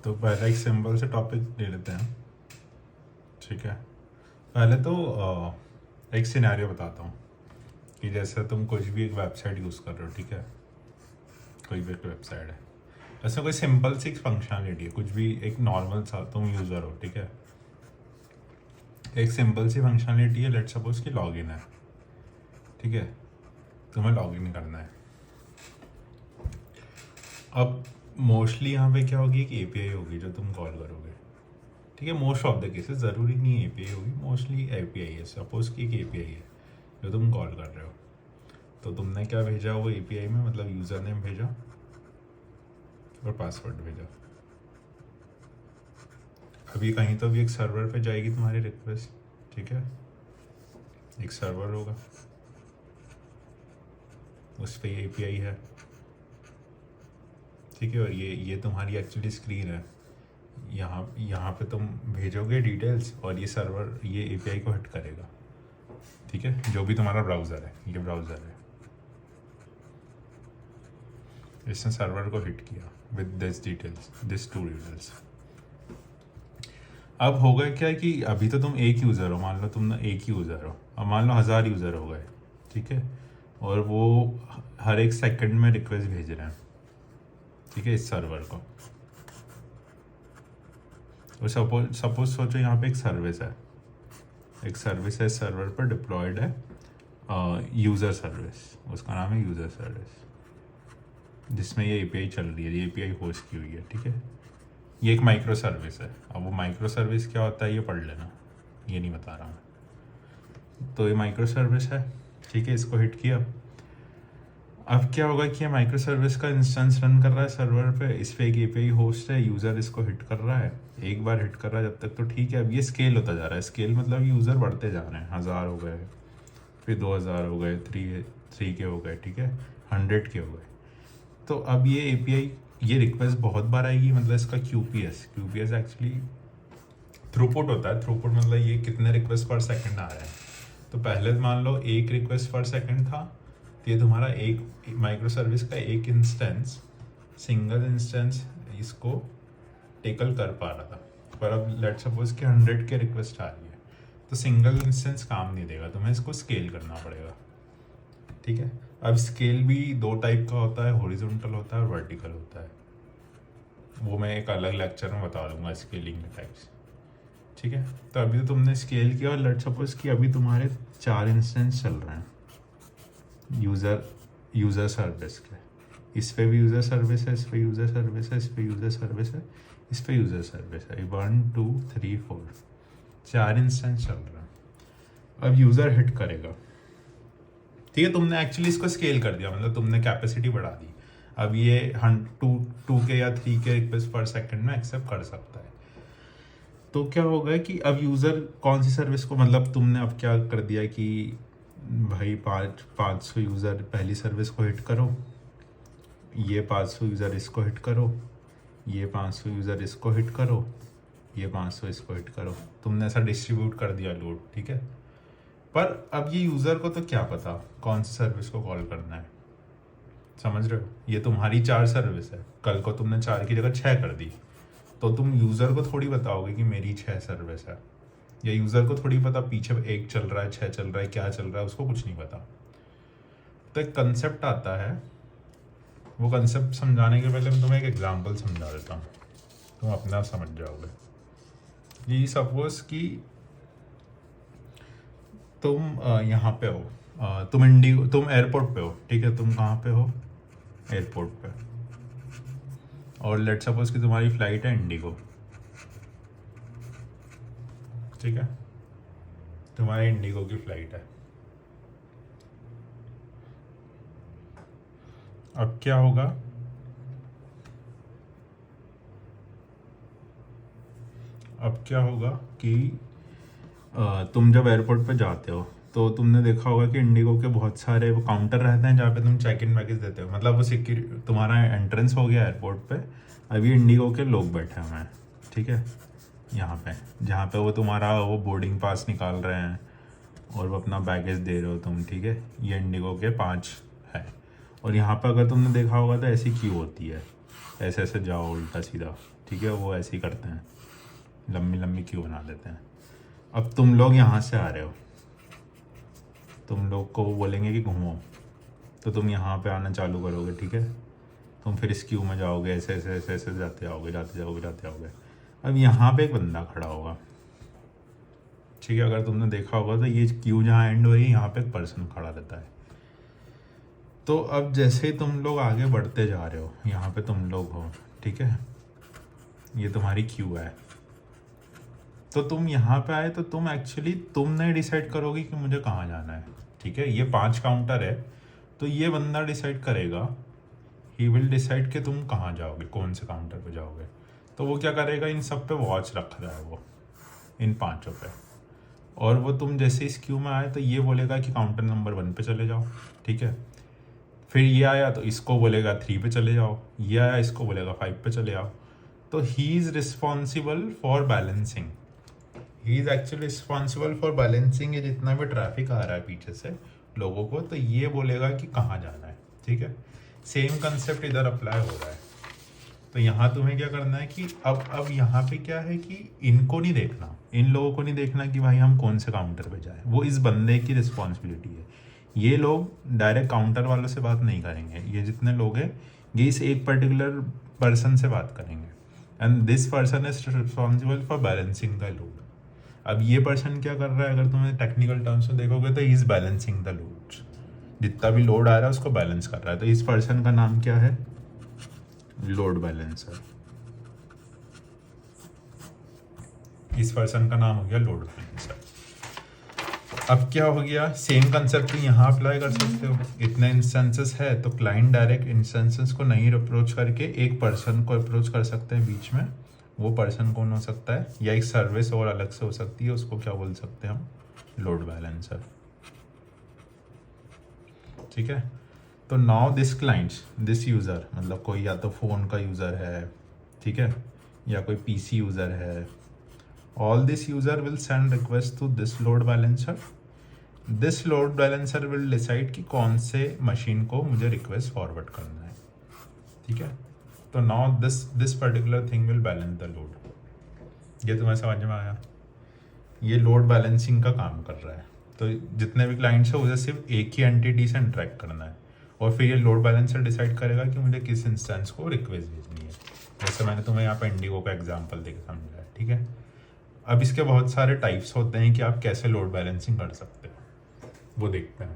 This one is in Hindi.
तो पहले एक सिंपल से टॉपिक ले लेते हैं, ठीक है। पहले तो एक सिनेरियो बताता हूँ कि जैसे तुम कुछ भी एक वेबसाइट यूज़ कर रहे हो, ठीक है। कोई भी एक वेबसाइट है, ऐसा कोई सिंपल सी फंक्शनलिटी है, कुछ भी एक नॉर्मल सा तुम यूज़र हो, ठीक है। एक सिंपल सी फंक्शनलिटी है, लेट सपोज कि लॉगिन है, ठीक है। तुम्हें लॉगिन करना है। अब मोस्टली यहाँ पे क्या होगी, एक एपीआई होगी जो तुम कॉल करोगे, ठीक है। मोस्ट ऑफ द केसेस, ज़रूरी नहीं है एपीआई होगी, मोस्टली एपीआई है। सपोज कि एक एपीआई है जो तुम कॉल कर रहे हो, तो तुमने क्या भेजा वो एपीआई में, मतलब यूज़र नेम भेजा और पासवर्ड भेजा। अभी कहीं तो भी एक सर्वर पे जाएगी तुम्हारी रिक्वेस्ट, ठीक है। एक सर्वर होगा, उस पर एपीआई है, ठीक है। और ये तुम्हारी एक्चुअली स्क्रीन है। यहाँ पे तुम भेजोगे डिटेल्स और ये सर्वर ये एपीआई को हिट करेगा, ठीक है। जो भी तुम्हारा ब्राउज़र है, ये ब्राउज़र है, इसने सर्वर को हिट किया with this details, this two details. अब होगा क्या कि अभी तो तुम एक यूज़र हो, मान लो तुम एक ही यूज़र हो, अब मान लो 1000 यूज़र हो गए, ठीक है। और वो हर एक सेकंड में रिक्वेस्ट भेज रहे हैं, ठीक है, इस सर्वर को। और सपोज सोचो यहाँ पे एक सर्विस है, इस सर्वर पर डिप्लॉयड है यूज़र सर्विस, उसका नाम है यूज़र सर्विस, जिसमें ये एपीआई चल रही है, ये एपीआई होस्ट की हुई है, ठीक है। ये एक माइक्रो सर्विस है। अब वो माइक्रो सर्विस क्या होता है ये पढ़ लेना, ये नहीं बता रहा मैं। तो ये माइक्रो सर्विस है, ठीक है, इसको हिट किया। अब क्या होगा कि ये माइक्रो सर्विस का इंस्टेंस रन कर रहा है सर्वर पे, इस पे एक एपीआई होस्ट है, यूज़र इसको हिट कर रहा है, एक बार हिट कर रहा है जब तक तो ठीक है। अब ये स्केल होता जा रहा है, स्केल मतलब यूज़र बढ़ते जा रहे हैं, 1000 हो गए, फिर 2000 हो गए, 3 के हो गए, ठीक है, 100 के हो गए। तो अब ये एपीआई ये रिक्वेस्ट बहुत बार आएगी, मतलब इसका क्यूपीएस एक्चुअली थ्रूपुट होता है। थ्रूपुट मतलब ये कितने रिक्वेस्ट पर सेकंड आ रहे हैं। तो पहले मान लो एक रिक्वेस्ट पर सेकंड था, तो ये तुम्हारा एक माइक्रो सर्विस का एक इंस्टेंस, सिंगल इंस्टेंस इसको टेकल कर पा रहा था। पर अब लेट सपोज कि 100 के रिक्वेस्ट आ रही है, तो सिंगल इंस्टेंस काम नहीं देगा, तुम्हें इसको स्केल करना पड़ेगा, ठीक है। अब स्केल भी 2 टाइप का होता है, हॉरिजॉन्टल होता है और वर्टिकल होता है। वो मैं एक अलग लेक्चर में बता दूंगा स्केलिंग के टाइप्स, ठीक है। तो अभी तो तुमने स्केल किया और लेट सपोज कि अभी तुम्हारे 4 इंस्टेंस चल रहे हैं यूज़र सर्विस के। इस पे भी यूज़र सर्विस है, इस पे यूज़र सर्विस है, इस पे यूज़र सर्विस है, इस पे यूज़र सर्विस है। 1 2 3 4 4 इंस्टेंस चल रहे हैं। अब यूज़र हिट करेगा, ठीक है। तुमने एक्चुअली इसको स्केल कर दिया, मतलब तुमने कैपेसिटी बढ़ा दी। अब ये 2 के या 3 के रिक्वेस्ट पर सेकंड में एक्सेप्ट कर सकता है। तो क्या होगा कि अब यूज़र कौन सी सर्विस को, मतलब तुमने अब क्या कर दिया कि भाई 500 यूज़र पहली सर्विस को हिट करो, ये 500 यूज़र इसको हिट करो, ये 500 यूज़र इसको हिट करो, ये 500 इसको हिट करो। तुमने ऐसा डिस्ट्रीब्यूट कर दिया लोड, ठीक है। पर अब ये यूज़र को तो क्या पता कौन सी सर्विस को कॉल करना है, समझ रहे हो। ये तुम्हारी 4 सर्विस है, कल को तुमने 4 की जगह 6 कर दी, तो तुम यूज़र को थोड़ी बताओगे कि मेरी 6 सर्विस है, या यूज़र को थोड़ी पता पीछे 1 चल रहा है, 6 चल रहा है, क्या चल रहा है, उसको कुछ नहीं पता। तो एक कंसेप्ट आता है, वो कंसेप्ट समझाने के पहले मैं तुम्हें एक एग्जांपल समझा देता हूँ, तुम अपने आप समझ जाओगे। ये सपोज कि तुम यहाँ पे हो, तुम एयरपोर्ट पे हो, ठीक है। तुम कहाँ पे हो, एयरपोर्ट पे। और लेट सपोज कि तुम्हारी फ्लाइट है इंडिगो, ठीक है, तुम्हारी इंडिगो की फ्लाइट है। अब क्या होगा, कि तुम जब एयरपोर्ट पे जाते हो तो तुमने देखा होगा कि इंडिगो के बहुत सारे वो काउंटर रहते हैं जहाँ पे तुम चेक इन बैगेज देते हो, मतलब वो सिक्योरिटी, तुम्हारा एंट्रेंस हो गया एयरपोर्ट पे, अभी इंडिगो के लोग बैठे हुए हैं, ठीक है, यहाँ पे, जहाँ पे वो तुम्हारा वो बोर्डिंग पास निकाल रहे हैं और वो अपना बैगेज दे रहे हो तुम, ठीक है। ये इंडिगो के 5 है। और यहाँ पर अगर तुमने देखा होगा तो ऐसी क्यू होती है, ऐसे ऐसे जाओ उल्टा सीधा, ठीक है, वो ऐसे ही करते हैं, लंबी लंबी क्यू बना देते हैं। अब तुम लोग यहाँ से आ रहे हो, तुम लोग को बोलेंगे कि घूमो, तो तुम यहाँ पे आना चालू करोगे, ठीक है। तुम फिर इस क्यू में जाओगे, ऐसे ऐसे ऐसे ऐसे जाते आओगे, जाते जाओगे, जाते आओगे। अब यहाँ पे एक बंदा खड़ा होगा, ठीक है। अगर तुमने देखा होगा तो ये क्यू जहाँ एंड हो रही है, यहाँ पे एक पर्सन खड़ा रहता है। तो अब जैसे ही तुम लोग आगे बढ़ते जा रहे हो, यहाँ पे तुम लोग हो, ठीक है, ये तुम्हारी क्यू है। तो तुम यहाँ पे आए तो तुम एक्चुअली तुम नहीं डिसाइड करोगे कि मुझे कहाँ जाना है, ठीक है। ये 5 काउंटर है, तो ये बंदा डिसाइड करेगा, ही विल डिसाइड कि तुम कहाँ जाओगे, कौन से काउंटर पे जाओगे। तो वो क्या करेगा, इन सब पे वॉच रख रहा है वो, इन 5 पे। और वो तुम जैसे इस क्यू में आए तो ये बोलेगा कि काउंटर नंबर 1 पे चले जाओ, ठीक है। फिर ये आया तो इसको बोलेगा 3 पे चले जाओ, ये आया इसको बोलेगा 5 पे चले जाओ। तो he is responsible for balancing, he is actually responsible for balancing. ये जितना भी ट्रैफिक आ रहा है पीछे से लोगों को, तो ये बोलेगा कि कहाँ जाना है, ठीक है। सेम कंसेप्ट इधर अप्लाई हो रहा है। तो यहाँ तुम्हें क्या करना है कि अब यहाँ पे क्या है कि इनको नहीं देखना, इन लोगों को नहीं देखना कि भाई हम कौन से काउंटर पे जाए, वो इस बंदे की रिस्पॉन्सिबिलिटी है। ये लोग डायरेक्ट काउंटर वालों से बात नहीं करेंगे, ये जितने लोग हैं ये इस एक पर्टिकुलर पर्सन से बात करेंगे, and this person is responsible for balancing the load. अब ये पर्सन क्या कर रहा है, अगर तुम्हें टेक्निकल टर्म्स में देखोगे तो इज बैलेंसिंग द लोड, जितना भी लोड आ रहा है उसको बैलेंस कर रहा है। तो इस पर्सन का नाम क्या है, लोड बैलेंसर। इस पर्सन का नाम हो गया लोड बैलेंसर। अब क्या हो गया, सेम कंसेप्ट यहाँ अप्लाई कर सकते हो। इतने इंस्टेंसेस है तो क्लाइंट डायरेक्ट इंस्टेंसेस को नहीं अप्रोच करके एक पर्सन को अप्रोच कर सकते हैं बीच में। वो पर्सन कौन हो सकता है, या एक सर्विस और अलग से हो सकती है, उसको क्या बोल सकते हैं हम, लोड बैलेंसर, ठीक है। तो now this clients, this user, मतलब कोई या तो फ़ोन का यूज़र है, ठीक है, या कोई पीसी यूज़र है, all this user will send request to this load balancer. This load balancer will decide कि कौन से मशीन को मुझे रिक्वेस्ट फॉरवर्ड करना है, ठीक है। तो now this particular thing will balance the load. ये तुम्हें समझ में आया, ये लोड बैलेंसिंग का काम कर रहा है। तो जितने भी क्लाइंट्स हैं उसे सिर्फ एक ही एंटिटी से इंटरेक्ट करना है, और फिर ये लोड बैलेंसर डिसाइड करेगा कि मुझे किस इंस्टेंस को रिक्वेस्ट भेजनी है। जैसे मैंने तुम्हें यहाँ पे इंडिगो का एग्जांपल देकर समझाया, ठीक है। अब इसके बहुत सारे टाइप्स होते हैं कि आप कैसे लोड बैलेंसिंग कर सकते हो, वो देखते हैं।